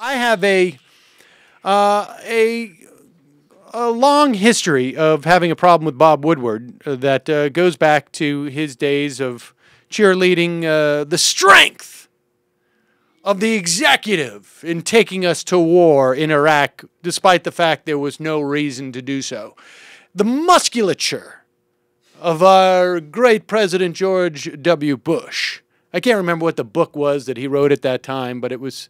I have a long history of having a problem with Bob Woodward that goes back to his days of cheerleading the strength of the executive in taking us to war in Iraq, despite the fact there was no reason to do so. The musculature of our great President George W. Bush. I can't remember what the book was that he wrote at that time, but it was,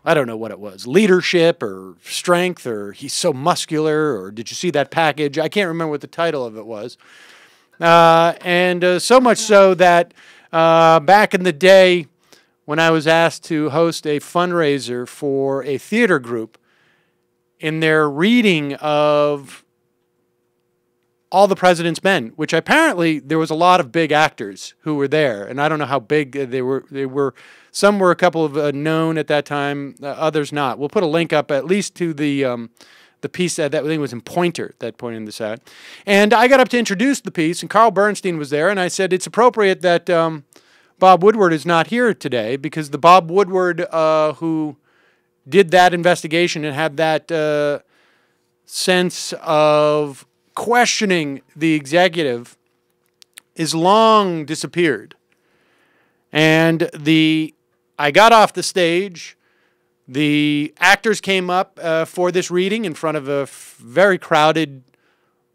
I don't know what it was, leadership or strength or he's so muscular or did you see that package? I can't remember what the title of it was. And so much so that back in the day when I was asked to host a fundraiser for a theater group, in their reading of All the President's Men, which apparently there was a lot of big actors who were there, and I don't know how big they were. Some were a couple of known at that time, others not. We'll put a link up at least to the piece that I think was in Pointer that pointed this out. And I got up to introduce the piece, and Carl Bernstein was there, and I said it's appropriate that Bob Woodward is not here today because the Bob Woodward who did that investigation and had that sense of questioning the executive is long disappeared. And I got off the stage. The actors came up for this reading in front of a very crowded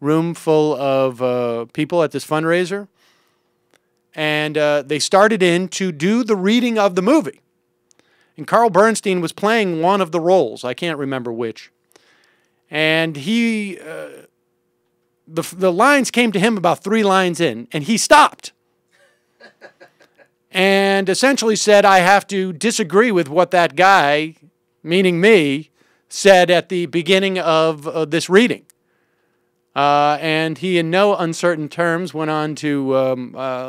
room full of people at this fundraiser. And they started in to do the reading of the movie. And Carl Bernstein was playing one of the roles. I can't remember which. And he, the lines came to him about 3 lines in, and he stopped. And essentially said, I have to disagree with what that guy, meaning me, said at the beginning of this reading. And he, in no uncertain terms, went on to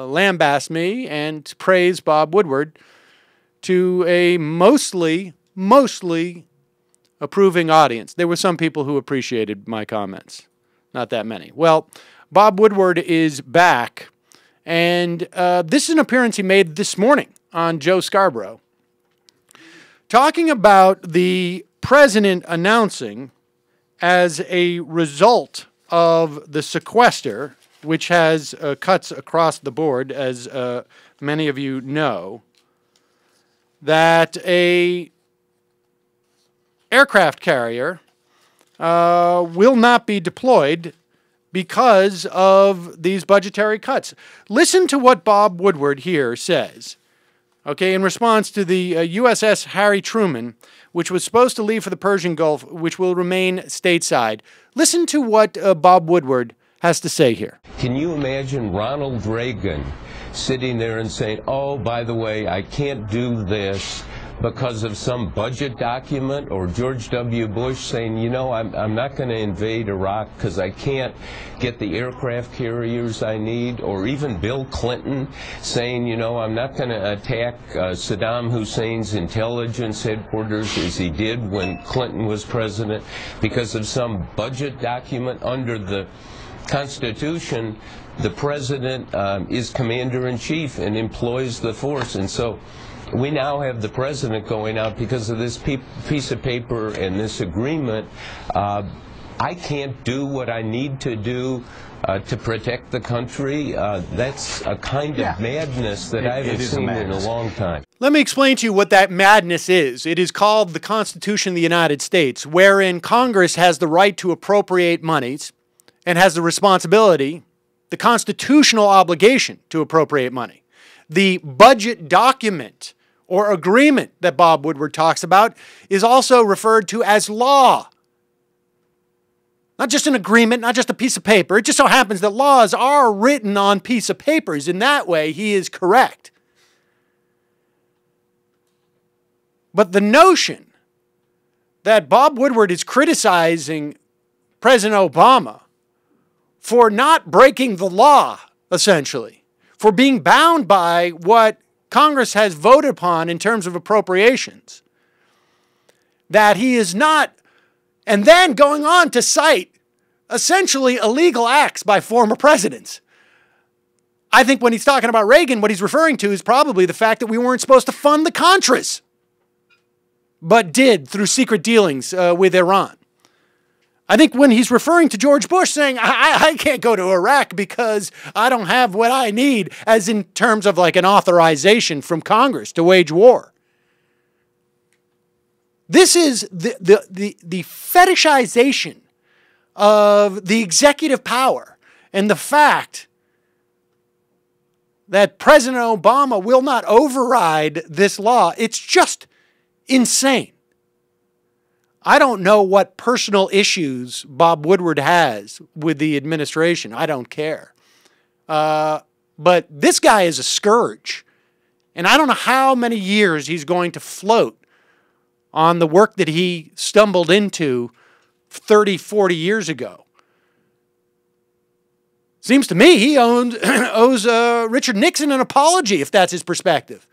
lambaste me and praise Bob Woodward to a mostly approving audience. There were some people who appreciated my comments. Not that many. Well, Bob Woodward is back. And this is an appearance he made this morning on Joe Scarborough, talking about the president announcing, as a result of the sequester, which has cuts across the board, as many of you know, that a aircraft carrier will not be deployed because of these budgetary cuts. Listen to what Bob Woodward here says, okay, in response to the USS Harry Truman, which was supposed to leave for the Persian Gulf, which will remain stateside. Listen to what Bob Woodward has to say here. Can you imagine Ronald Reagan sitting there and saying, oh, by the way, I can't do this because of some budget document, or George W. Bush saying, you know, I'm not going to invade Iraq because I can't get the aircraft carriers I need, or even Bill Clinton saying, you know, I'm not going to attack Saddam Hussein's intelligence headquarters as he did when Clinton was president because of some budget document. Under the Constitution, the president is commander-in-chief and employs the force, and so we now have the president going out because of this piece of paper and this agreement. I can't do what I need to do to protect the country. That's a kind of madness that I haven't seen in a long time. Let me explain to you what that madness is. It is called the Constitution of the United States, wherein Congress has the right to appropriate monies and has the responsibility, the constitutional obligation to appropriate money. The budget document or agreement that Bob Woodward talks about is also referred to as law. Not just an agreement, not just a piece of paper. It just so happens that laws are written on piece of papers. In that way, he is correct. But the notion that Bob Woodward is criticizing President Obama for not breaking the law, essentially, for being bound by what Congress has voted upon in terms of appropriations, that he is not, and then going on to cite essentially illegal acts by former presidents. I think when he's talking about Reagan, what he's referring to is probably the fact that we weren't supposed to fund the Contras but did through secret dealings with Iran. I think when he's referring to George Bush saying, I can't go to Iraq because I don't have what I need, as in terms of like an authorization from Congress to wage war. This is the fetishization of the executive power and the fact that President Obama will not override this law. It's just insane. I don't know what personal issues Bob Woodward has with the administration. I don't care. But this guy is a scourge. And I don't know how many years he's going to float on the work that he stumbled into 30, 40 years ago. Seems to me he owes Richard Nixon an apology, if that's his perspective.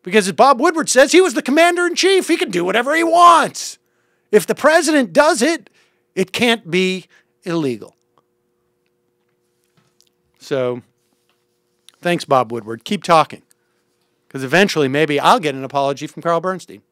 Because as Bob Woodward says, he was the commander-in-chief. He can do whatever he wants. If the president does it, it can't be illegal. So, thanks, Bob Woodward. Keep talking. Because eventually, maybe I'll get an apology from Carl Bernstein.